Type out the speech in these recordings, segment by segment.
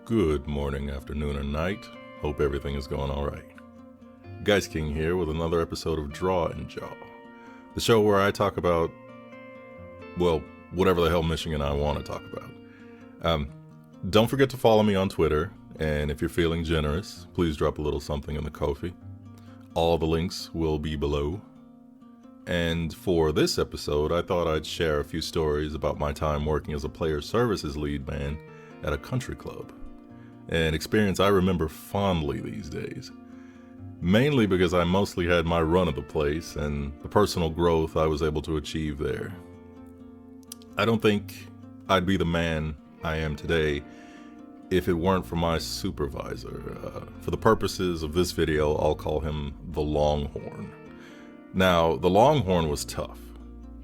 Good morning, afternoon, or night. Hope everything is going alright. Geist King here with another episode of Draw and Jaw, the show where I talk about, well, whatever the hell Michigan and I want to talk about. Don't forget to follow me on Twitter, and if you're feeling generous, please drop a little something in the Ko-fi. All the links will be below. And for this episode, I thought I'd share a few stories about my time working as a player services lead man at a country club. An experience I remember fondly these days. Mainly because I mostly had my run of the place and the personal growth I was able to achieve there. I don't think I'd be the man I am today if it weren't for my supervisor. For the purposes of this video, I'll call him the Longhorn. Now, the Longhorn was tough.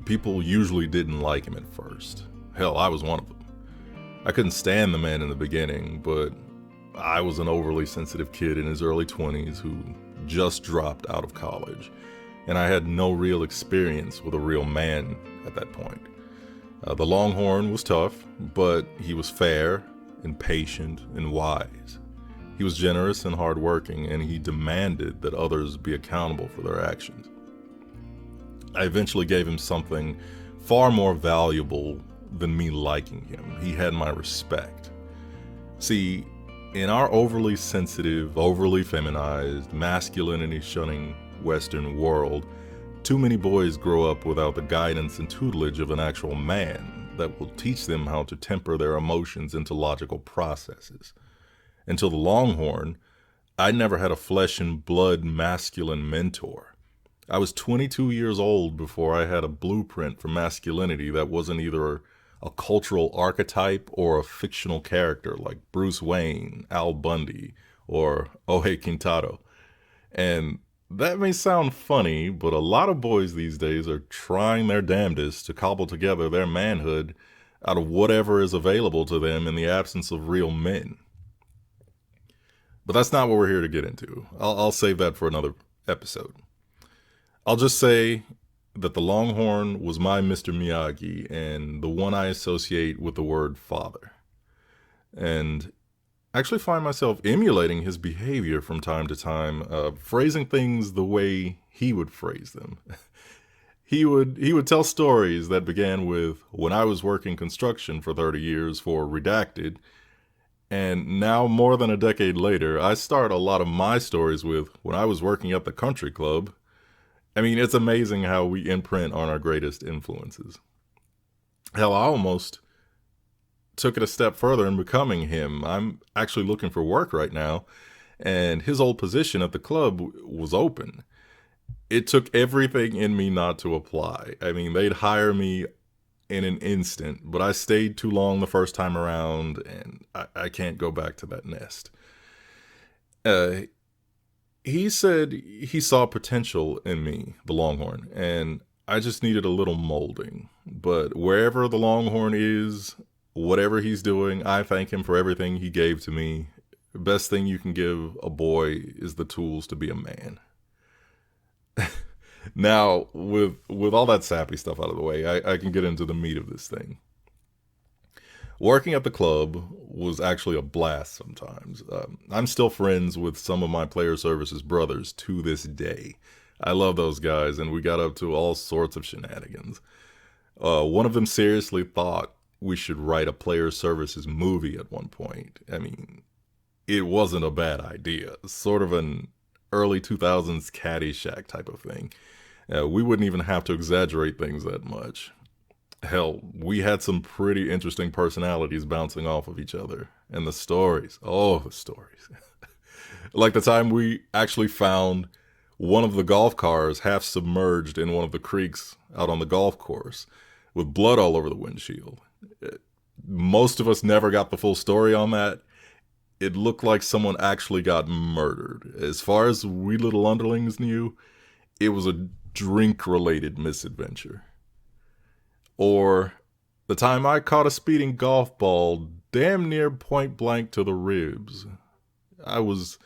People usually didn't like him at first. Hell, I was one of them. I couldn't stand the man in the beginning, but I was an overly sensitive kid in his early 20s who just dropped out of college, and I had no real experience with a real man at that point. The Longhorn was tough, but he was fair and patient and wise. He was generous and hardworking, and he demanded that others be accountable for their actions. I eventually gave him something far more valuable than me liking him. He had my respect. See, in our overly sensitive, overly feminized, masculinity-shunning Western world, too many boys grow up without the guidance and tutelage of an actual man that will teach them how to temper their emotions into logical processes. Until the Longhorn, I never had a flesh and blood masculine mentor. I was 22 years old before I had a blueprint for masculinity that wasn't either a cultural archetype or a fictional character like Bruce Wayne, Al Bundy, or Ohe Quintado. And that may sound funny, but a lot of boys these days are trying their damnedest to cobble together their manhood out of whatever is available to them in the absence of real men. But that's not what we're here to get into. I'll save that for another episode. I'll just say that the Longhorn was my Mr. Miyagi and the one I associate with the word father. And I actually find myself emulating his behavior from time to time, phrasing things the way he would phrase them. He would tell stories that began with, when I was working construction for 30 years for Redacted, and now more than a decade later, I start a lot of my stories with, when I was working at the country club. I mean, it's amazing how we imprint on our greatest influences. Hell, I almost took it a step further in becoming him. I'm actually looking for work right now, and his old position at the club was open. It took everything in me not to apply. I mean, they'd hire me in an instant, but I stayed too long the first time around, and I can't go back to that nest. He said he saw potential in me, the Longhorn, and I just needed a little molding. But wherever the Longhorn is, whatever he's doing, I thank him for everything he gave to me. The best thing you can give a boy is the tools to be a man. Now, with all that sappy stuff out of the way, I can get into the meat of this thing. Working at the club was actually a blast sometimes. I'm still friends with some of my player services brothers to this day. I love those guys, and we got up to all sorts of shenanigans. One of them seriously thought we should write a player services movie at one point. I mean, it wasn't a bad idea. Sort of an early 2000s Caddyshack type of thing. We wouldn't even have to exaggerate things that much. Hell, we had some pretty interesting personalities bouncing off of each other. And the stories. Oh, the stories. Like the time we actually found one of the golf cars half submerged in one of the creeks out on the golf course with blood all over the windshield. Most of us never got the full story on that. It looked like someone actually got murdered. As far as we little underlings knew, it was a drink-related misadventure. Or the time I caught a speeding golf ball damn near point blank to the ribs. I was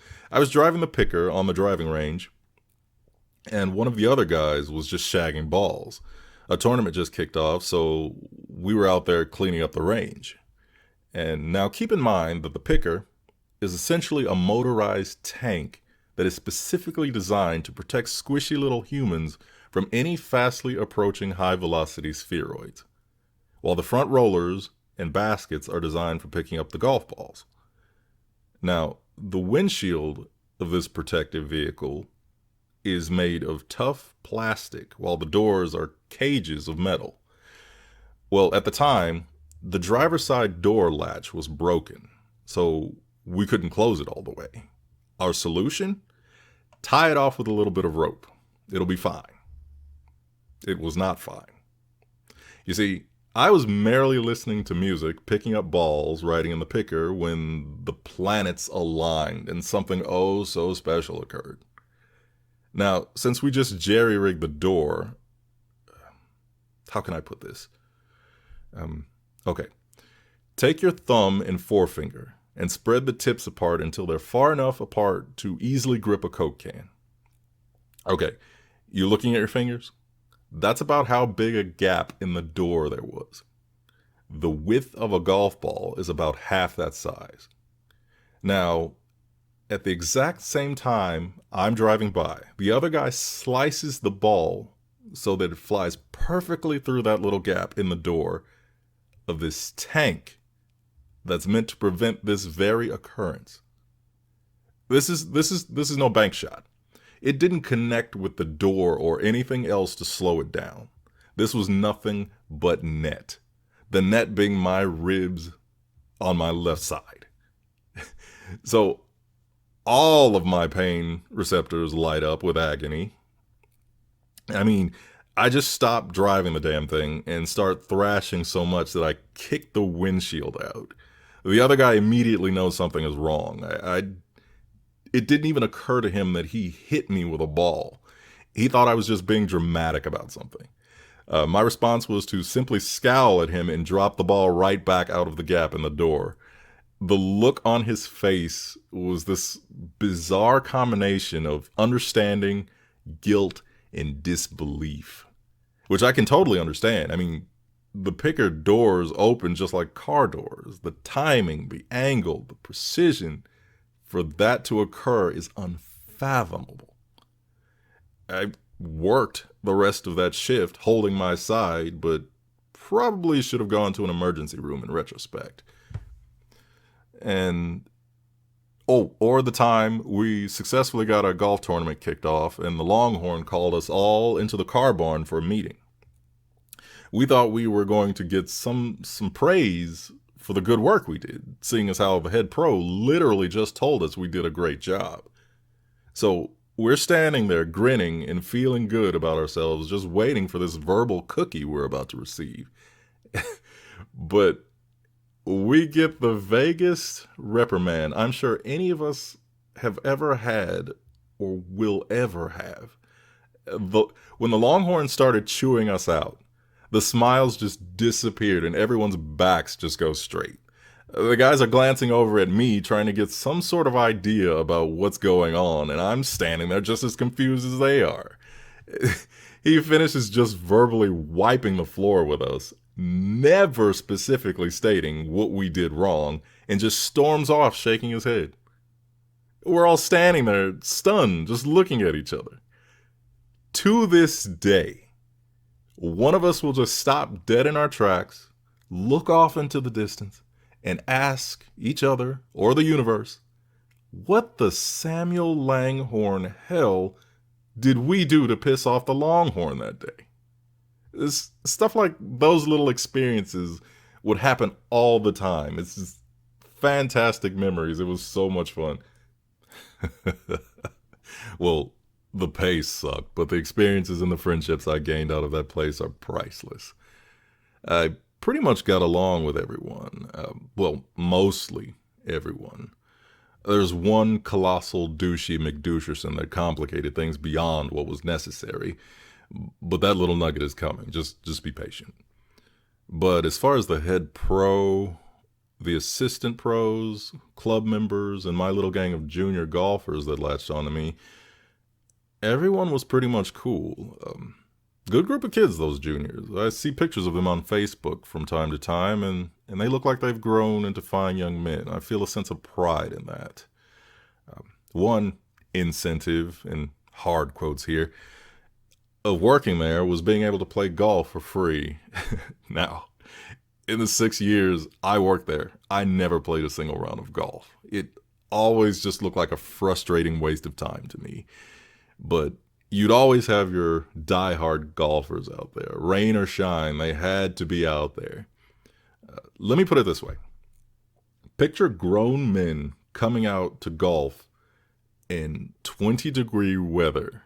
driving the picker on the driving range, and one of the other guys was just shagging balls. A tournament just kicked off, so we were out there cleaning up the range. And now keep in mind that the picker is essentially a motorized tank that is specifically designed to protect squishy little humans from any fastly approaching high-velocity spheroids, while the front rollers and baskets are designed for picking up the golf balls. Now, the windshield of this protective vehicle is made of tough plastic, while the doors are cages of metal. Well, at the time, the driver's side door latch was broken, so we couldn't close it all the way. Our solution? Tie it off with a little bit of rope. It'll be fine. It was not fine. You see, I was merrily listening to music, picking up balls, riding in the picker, when the planets aligned and something oh so special occurred. Now, since we just jerry-rigged the door, how can I put this? Okay. Take your thumb and forefinger and spread the tips apart until they're far enough apart to easily grip a Coke can. Okay, you looking at your fingers? That's about how big a gap in the door there was. The width of a golf ball is about half that size. Now, at the exact same time I'm driving by, the other guy slices the ball so that it flies perfectly through that little gap in the door of this tank that's meant to prevent this very occurrence. This is no bank shot. It didn't connect with the door or anything else to slow it down. This was nothing but net. The net being my ribs on my left side. So all of my pain receptors light up with agony. I mean, I just stop driving the damn thing and start thrashing so much that I kick the windshield out. The other guy immediately knows something is wrong. It didn't even occur to him that he hit me with a ball. He thought I was just being dramatic about something. My response was to simply scowl at him and drop the ball right back out of the gap in the door. The look on his face was this bizarre combination of understanding, guilt, and disbelief, which I can totally understand. I mean, the picker doors open just like car doors. The timing, the angle, the precision for that to occur is unfathomable. I worked the rest of that shift holding my side, but probably should have gone to an emergency room in retrospect. Or the time we successfully got our golf tournament kicked off and the Longhorn called us all into the car barn for a meeting. We thought we were going to get some praise for the good work we did, seeing as how the head pro literally just told us we did a great job. So we're standing there grinning and feeling good about ourselves, just waiting for this verbal cookie we're about to receive. But we get the vaguest reprimand I'm sure any of us have ever had or will ever have. When the Longhorns started chewing us out, the smiles just disappeared and everyone's backs just go straight. The guys are glancing over at me trying to get some sort of idea about what's going on, and I'm standing there just as confused as they are. He finishes just verbally wiping the floor with us, never specifically stating what we did wrong, and just storms off shaking his head. We're all standing there stunned, just looking at each other. To this day, one of us will just stop dead in our tracks, look off into the distance, and ask each other or the universe, what the Samuel Langhorne hell did we do to piss off the Longhorn that day? Stuff like those little experiences would happen all the time. It's just fantastic memories. It was so much fun. Well, the pay sucked, but the experiences and the friendships I gained out of that place are priceless. I pretty much got along with everyone. Well, mostly everyone. There's one colossal douchey McDoucherson that complicated things beyond what was necessary, but that little nugget is coming. Just be patient. But as far as the head pro, the assistant pros, club members, and my little gang of junior golfers that latched onto me, everyone was pretty much cool. Good group of kids, those juniors. I see pictures of them on Facebook from time to time, and they look like they've grown into fine young men. I feel a sense of pride in that. One incentive, in hard quotes here, of working there was being able to play golf for free. Now, in the 6 years I worked there, I never played a single round of golf. It always just looked like a frustrating waste of time to me. But you'd always have your die-hard golfers out there. Rain or shine, they had to be out there. Let me put it this way. Picture grown men coming out to golf in 20-degree weather,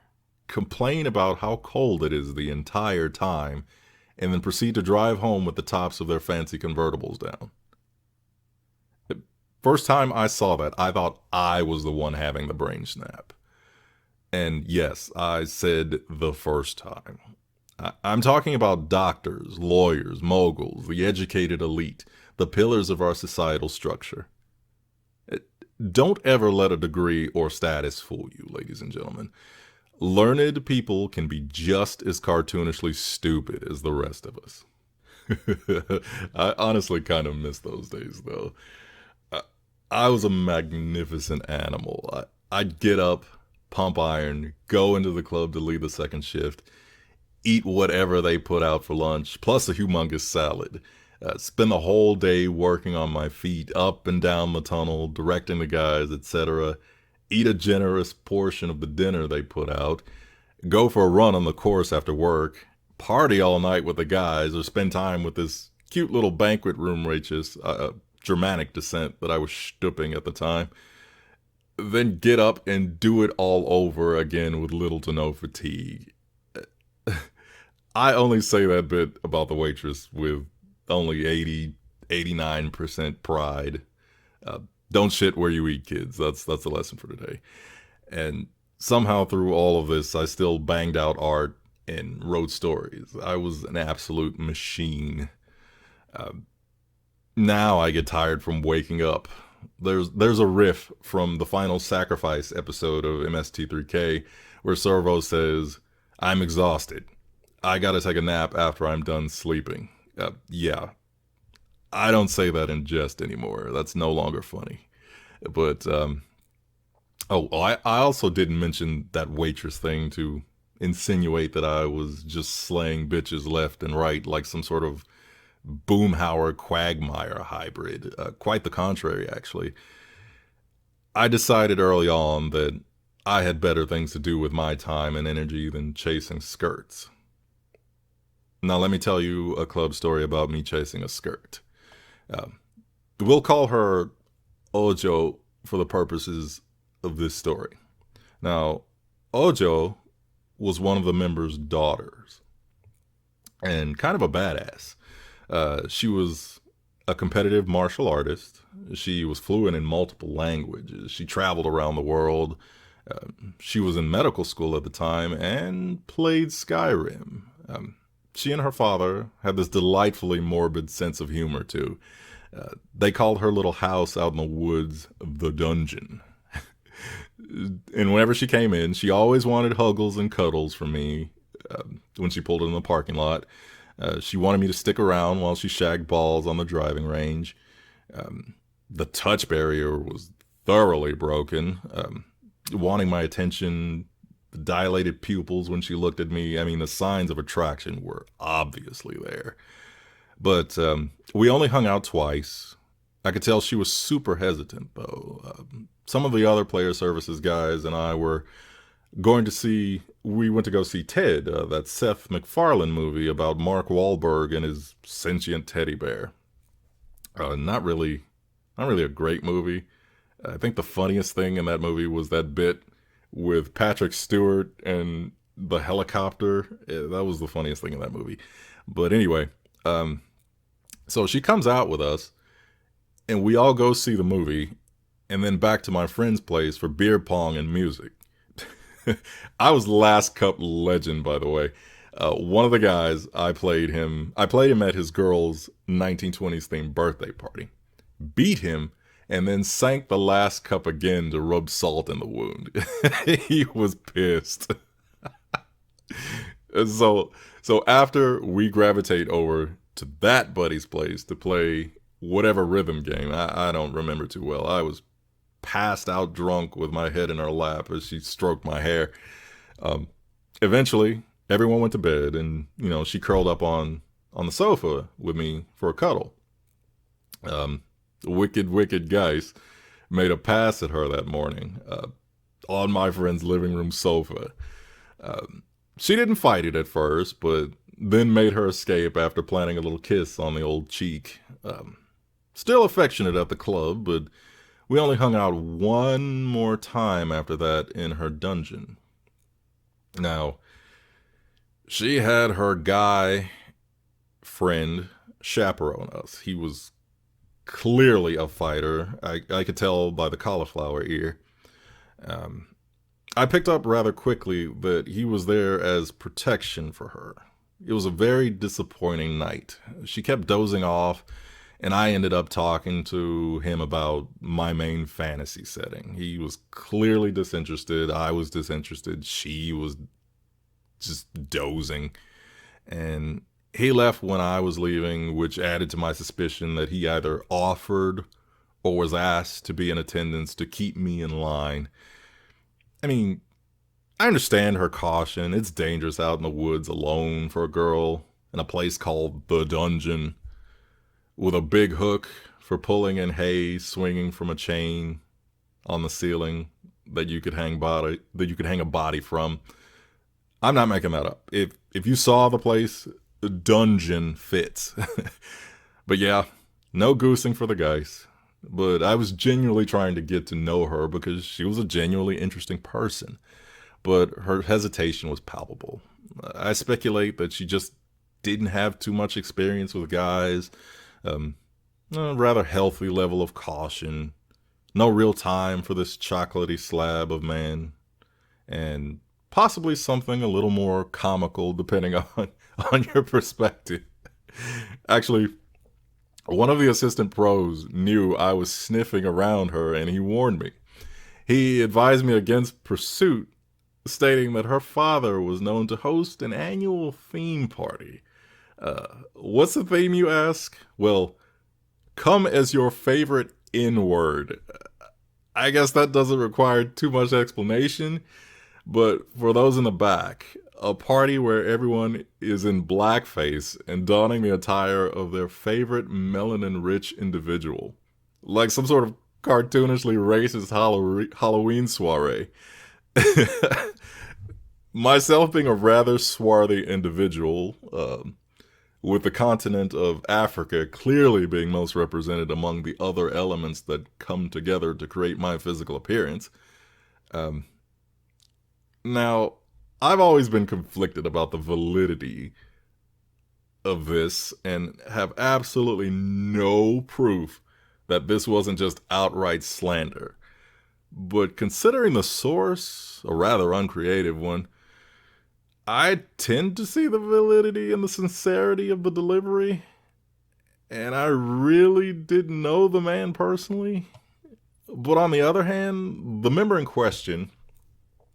complain about how cold it is the entire time, and then proceed to drive home with the tops of their fancy convertibles down. First time I saw that, I thought I was the one having the brain snap. And yes, I said the first time. I'm talking about doctors, lawyers, moguls, the educated elite, the pillars of our societal structure. Don't ever let a degree or status fool you, ladies and gentlemen. Learned people can be just as cartoonishly stupid as the rest of us. I honestly kind of miss those days, though. I was a magnificent animal. I'd get up, pump iron, go into the club to lead the second shift, eat whatever they put out for lunch, plus a humongous salad. Spend the whole day working on my feet, up and down the tunnel, directing the guys, etc. Eat a generous portion of the dinner they put out, go for a run on the course after work, party all night with the guys, or spend time with this cute little banquet room waitress, Germanic descent that I was stooping at the time. Then get up and do it all over again with little to no fatigue. I only say that bit about the waitress with only 89% pride. Don't shit where you eat, kids. That's the lesson for today. And somehow through all of this, I still banged out art and wrote stories. I was an absolute machine. Now I get tired from waking up. There's a riff from the Final Sacrifice episode of MST3K where Servo says, "I'm exhausted. I gotta take a nap after I'm done sleeping." Yeah, I don't say that in jest anymore. That's no longer funny. But, I also didn't mention that waitress thing to insinuate that I was just slaying bitches left and right like some sort of Boomhauer Quagmire hybrid. Quite the contrary, actually. I decided early on that I had better things to do with my time and energy than chasing skirts. Now let me tell you a club story about me chasing a skirt. We'll call her Ojo for the purposes of this story. Now, Ojo was one of the members' daughters and kind of a badass. She was a competitive martial artist. She was fluent in multiple languages. She traveled around the world. She was in medical school at the time and played Skyrim. She and her father had this delightfully morbid sense of humor, too. They called her little house out in the woods the dungeon. And whenever she came in, she always wanted huggles and cuddles from me. When she pulled in the parking lot, she wanted me to stick around while she shagged balls on the driving range. The touch barrier was thoroughly broken. Wanting my attention, the dilated pupils when she looked at me. I mean, the signs of attraction were obviously there. But we only hung out twice. I could tell she was super hesitant, though. Some of the other player services guys and I we went to go see Ted, that Seth MacFarlane movie about Mark Wahlberg and his sentient teddy bear. Not really a great movie. I think the funniest thing in that movie was that bit with Patrick Stewart and the helicopter. That was the funniest thing in that movie. But anyway, so she comes out with us, and we all go see the movie, and then back to my friend's place for beer pong and music. I was last cup legend, by the way. One of the guys, I played him at his girl's 1920s themed birthday party. Beat him, and then sank the last cup again to rub salt in the wound. He was pissed. And so after we gravitate over to that buddy's place to play whatever rhythm game, I don't remember too well. I was passed out drunk with my head in her lap as she stroked my hair. Um, Eventually, everyone went to bed, and she curled up on the sofa with me for a cuddle. Wicked guys made a pass at her that morning on my friend's living room sofa. Um, she didn't fight it at first, but then made her escape after planting a little kiss on the old cheek. Still affectionate at the club, but we only hung out one more time after that in her dungeon. Now, she had her guy friend chaperone us. He was clearly a fighter. I could tell by the cauliflower ear. Um, I picked up rather quickly that he was there as protection for her. It was a very disappointing night. She kept dozing off, and I ended up talking to him about my main fantasy setting. He was clearly disinterested. I was disinterested. She was just dozing. And he left when I was leaving, which added to my suspicion that he either offered or was asked to be in attendance to keep me in line. I mean, I understand her caution. It's dangerous out in the woods alone for a girl in a place called the dungeon with a big hook for pulling in hay swinging from a chain on the ceiling that you could hang a body from. I'm not making that up. If you saw the place, the dungeon fits. But yeah, no goosing for the guys. But I was genuinely trying to get to know her because she was a genuinely interesting person. But her hesitation was palpable. I speculate that she just didn't have too much experience with guys. A rather healthy level of caution. No real time for this chocolatey slab of man. And possibly something a little more comical depending on your perspective. Actually, one of the assistant pros knew I was sniffing around her and he warned me. He advised me against pursuit, stating that her father was known to host an annual theme party. What's the theme, you ask? Well, come as your favorite N-word. I guess that doesn't require too much explanation, but for those in the back, a party where everyone is in blackface and donning the attire of their favorite melanin-rich individual. Like some sort of cartoonishly racist Halloween soiree. Myself being a rather swarthy individual, with the continent of Africa clearly being most represented among the other elements that come together to create my physical appearance. Now, I've always been conflicted about the validity of this and have absolutely no proof that this wasn't just outright slander. But considering the source, a rather uncreative one, I tend to see the validity and the sincerity of the delivery. And I really didn't know the man personally. But on the other hand, the member in question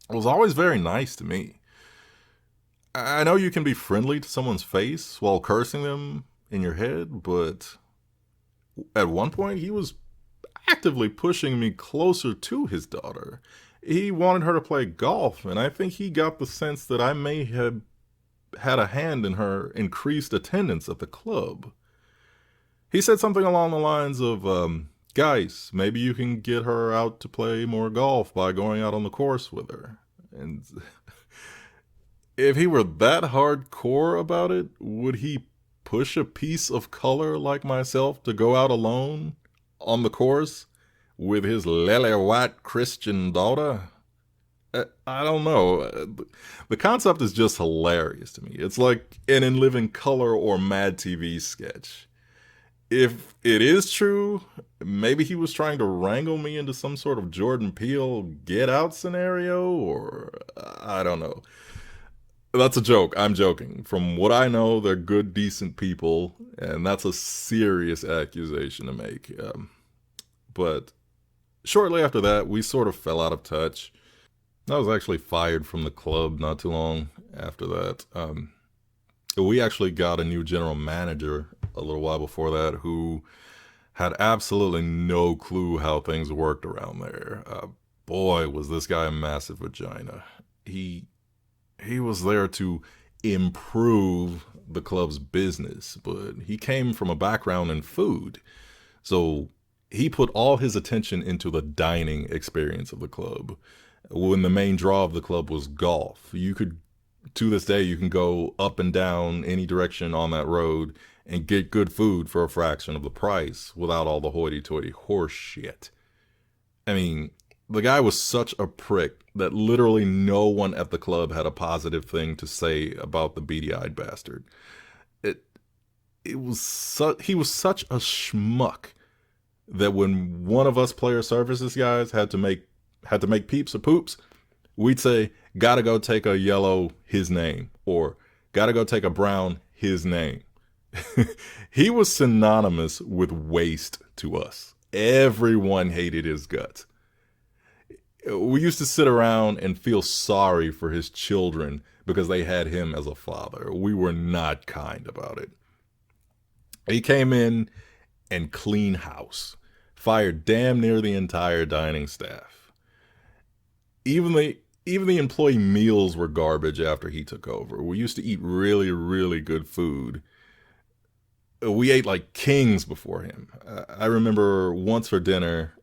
was always very nice to me. I know you can be friendly to someone's face while cursing them in your head, but at one point he was actively pushing me closer to his daughter. He wanted her to play golf, and I think he got the sense that I may have had a hand in her increased attendance at the club. He said something along the lines of, guys, maybe you can get her out to play more golf by going out on the course with her. And if he were that hardcore about it, would he push a piece of color like myself to go out alone on the course with his lily white Christian daughter? I don't know. The concept is just hilarious to me. It's like an In Living Color or Mad TV sketch. If it is true, maybe he was trying to wrangle me into some sort of Jordan Peele Get Out scenario, or I don't know. That's a joke. I'm joking. From what I know, they're good, decent people, and that's a serious accusation to make. But shortly after that, we sort of fell out of touch. I was actually fired from the club not too long after that. We actually got a new general manager a little while before that who had absolutely no clue how things worked around there. Boy, was this guy a massive vagina. He he was there to improve the club's business, but he came from a background in food. So he put all his attention into the dining experience of the club. When the main draw of the club was golf, to this day, you can go up and down any direction on that road and get good food for a fraction of the price without all the hoity toity horse shit. I mean, the guy was such a prick that literally no one at the club had a positive thing to say about the beady-eyed bastard. It he was such a schmuck that when one of us player services guys had to make peeps or poops, we'd say, "Gotta go take a yellow, his name," or "Gotta go take a brown, his name." He was synonymous with waste to us. Everyone hated his guts. We used to sit around and feel sorry for his children because they had him as a father. We were not kind about it. He came in and clean house, fired damn near the entire dining staff. Even the employee meals were garbage after he took over. We used to eat really, really good food. We ate like kings before him. I remember once for dinner,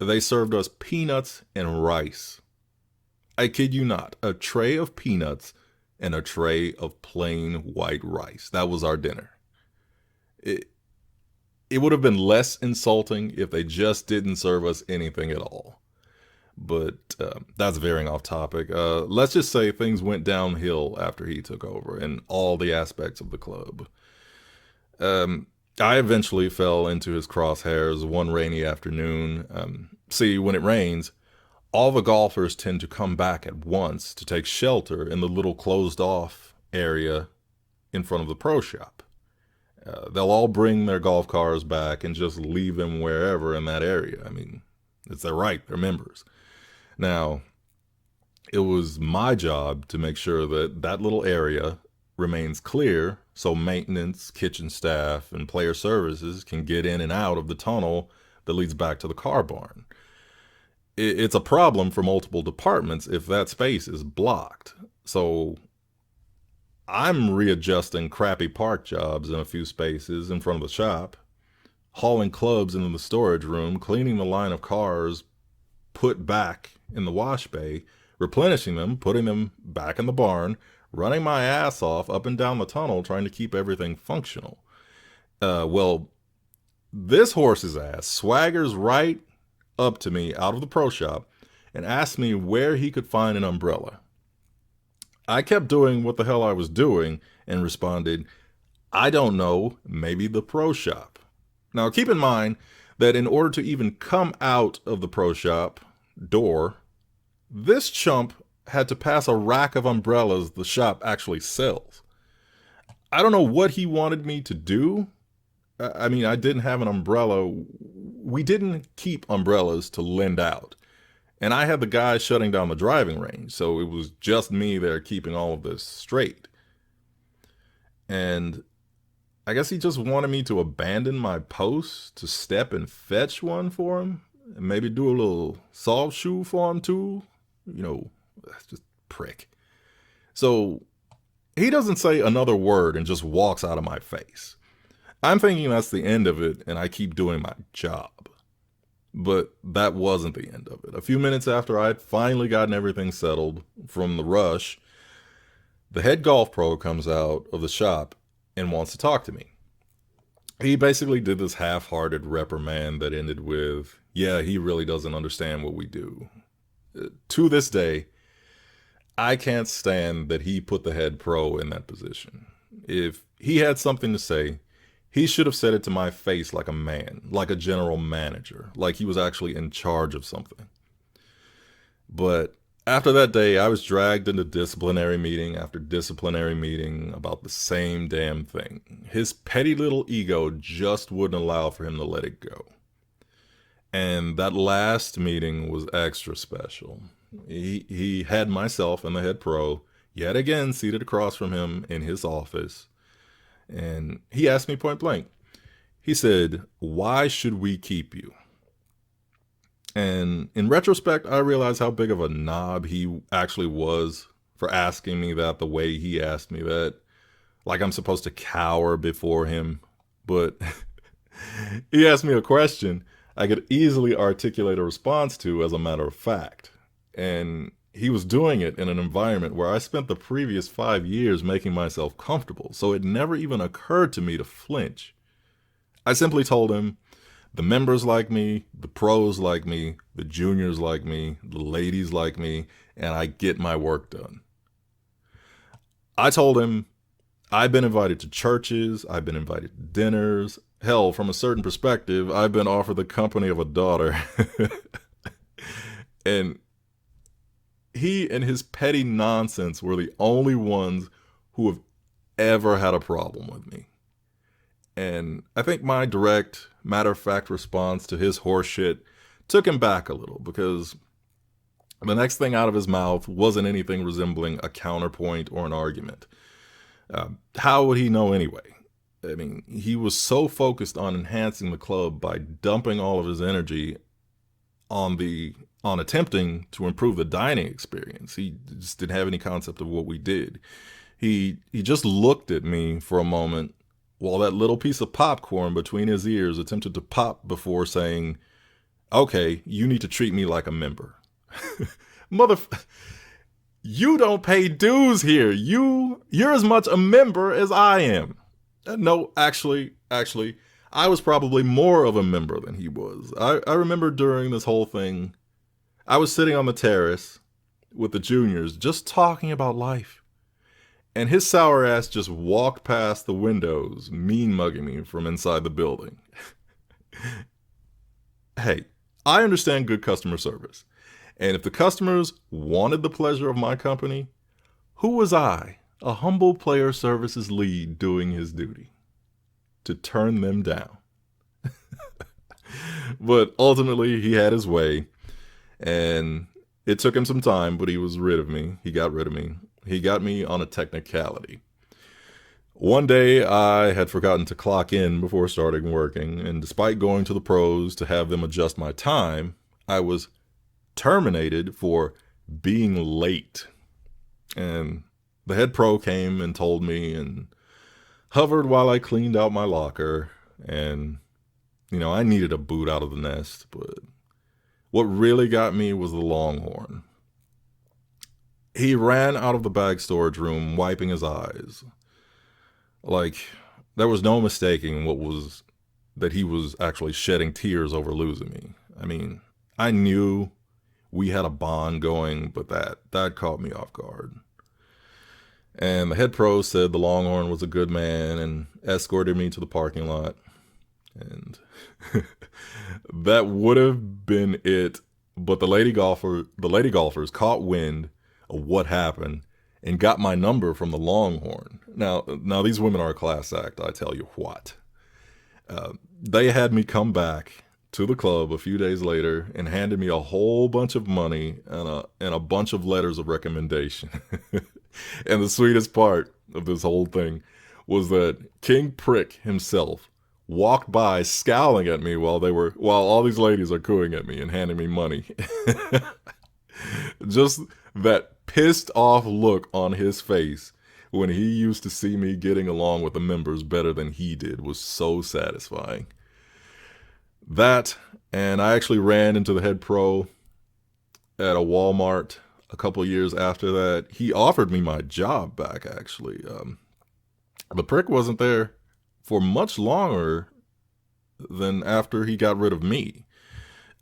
they served us peanuts and rice. I kid you not, a tray of peanuts and a tray of plain white rice. That was our dinner. It, it would have been less insulting if they just didn't serve us anything at all. But that's veering off topic. Let's just say things went downhill after he took over in all the aspects of the club. I eventually fell into his crosshairs one rainy afternoon. See, when it rains, all the golfers tend to come back at once to take shelter in the little closed off area in front of the pro shop. They'll all bring their golf cars back and just leave them wherever in that area. I mean, it's their right, they're members. Now, it was my job to make sure that that little area remains clear so maintenance, kitchen staff, and player services can get in and out of the tunnel that leads back to the car barn. It's a problem for multiple departments if that space is blocked. So I'm readjusting crappy park jobs in a few spaces in front of the shop, hauling clubs into the storage room, cleaning the line of cars put back in the wash bay, replenishing them, putting them back in the barn, running my ass off up and down the tunnel trying to keep everything functional. Well, this horse's ass swaggers right up to me out of the pro shop and asked me where he could find an umbrella. I kept doing what the hell I was doing and responded, "I don't know, maybe the pro shop." Now keep in mind that in order to even come out of the pro shop door, this chump had to pass a rack of umbrellas the shop actually sells. I don't know what he wanted me to do. I mean, I didn't have an umbrella. We didn't keep umbrellas to lend out. And I had the guy shutting down the driving range, so it was just me there keeping all of this straight. And I guess he just wanted me to abandon my post to step and fetch one for him. And maybe do a little soft shoe for him too. You know, that's just prick. So he doesn't say another word and just walks out of my face. I'm thinking that's the end of it and I keep doing my job. But that wasn't the end of it. A few minutes after I'd finally gotten everything settled from the rush, the head golf pro comes out of the shop and wants to talk to me. He basically did this half-hearted reprimand that ended with, "Yeah, he really doesn't understand what we do." To this day, I can't stand that he put the head pro in that position. If he had something to say, he should have said it to my face like a man, like a general manager, like he was actually in charge of something. But after that day, I was dragged into disciplinary meeting after disciplinary meeting about the same damn thing. His petty little ego just wouldn't allow for him to let it go. And that last meeting was extra special. He had myself and the head pro yet again seated across from him in his office. And he asked me point blank. He said, "Why should we keep you?" And in retrospect, I realized how big of a knob he actually was for asking me that the way he asked me that. Like I'm supposed to cower before him. But he asked me a question I could easily articulate a response to as a matter of fact. And he was doing it in an environment where I spent the previous 5 years making myself comfortable, so it never even occurred to me to flinch. I simply told him, the members like me, the pros like me, the juniors like me, the ladies like me, and I get my work done. I told him, I've been invited to churches, I've been invited to dinners. Hell, from a certain perspective, I've been offered the company of a daughter. And he and his petty nonsense were the only ones who have ever had a problem with me. And I think my direct, matter-of-fact response to his horseshit took him back a little, because the next thing out of his mouth wasn't anything resembling a counterpoint or an argument. How would he know anyway? I mean, he was so focused on enhancing the club by dumping all of his energy on attempting to improve the dining experience. He just didn't have any concept of what we did. He just looked at me for a moment while that little piece of popcorn between his ears attempted to pop before saying, "Okay, you need to treat me like a member." You don't pay dues here. You're as much a member as I am. No, actually, I was probably more of a member than he was. I remember during this whole thing, I was sitting on the terrace with the juniors just talking about life. And his sour ass just walked past the windows, mean mugging me from inside the building. Hey, I understand good customer service. And if the customers wanted the pleasure of my company, who was I, a humble player services lead doing his duty? To turn them down. But ultimately, he had his way. And it took him some time, but he was rid of me. He got rid of me. He got me on a technicality. One day, I had forgotten to clock in before starting working, and despite going to the pros to have them adjust my time, I was terminated for being late. And the head pro came and told me and hovered while I cleaned out my locker. And, I needed a boot out of the nest, but what really got me was the Longhorn. He ran out of the bag storage room, wiping his eyes. Like, there was no mistaking that he was actually shedding tears over losing me. I mean, I knew we had a bond going, but that caught me off guard. And the head pro said the Longhorn was a good man and escorted me to the parking lot. And that would have been it, but the lady golfers caught wind of what happened and got my number from the Longhorn. Now these women are a class act, I tell you what. They had me come back to the club a few days later and handed me a whole bunch of money and a bunch of letters of recommendation. And the sweetest part of this whole thing was that King Prick himself walked by scowling at me while all these ladies are cooing at me and handing me money. Just that pissed off look on his face when he used to see me getting along with the members better than he did was so satisfying. That, and I actually ran into the head pro at a Walmart a couple years after that. He offered me my job back, actually. The prick wasn't there for much longer than after he got rid of me.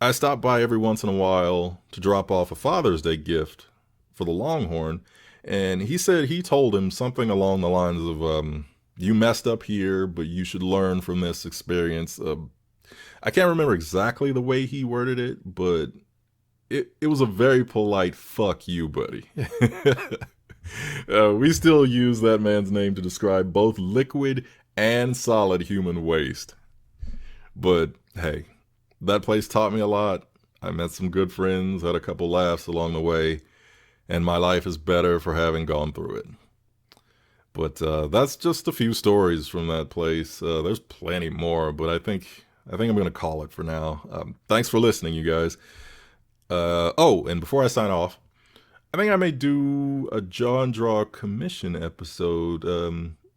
I stopped by every once in a while to drop off a Father's Day gift for the Longhorn, and he said he told him something along the lines of, you messed up here, but you should learn from this experience. I can't remember exactly the way he worded it, but it was a very polite fuck you, buddy. We still use that man's name to describe both liquid and solid human waste. But hey, that place taught me a lot. I met some good friends, had a couple laughs along the way, and my life is better for having gone through it. But that's just a few stories from that place. There's plenty more, but I think I'm going to call it for now. Thanks for listening, you guys. Oh, and before I sign off, I think I may do a Jaw and Draw commission episode,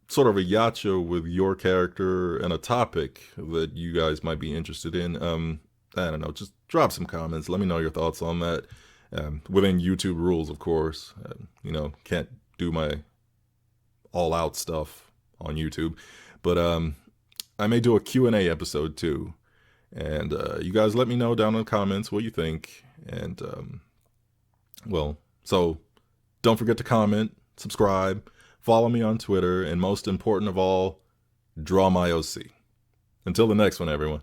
sort of a yacha with your character and a topic that you guys might be interested in. I don't know, just drop some comments. Let me know your thoughts on that. Within YouTube rules, of course. Can't do my all-out stuff on YouTube. But I may do a Q&A episode too. And you guys let me know down in the comments what you think. And, so don't forget to comment, subscribe, follow me on Twitter, and most important of all, draw my OC. Until the next one, everyone.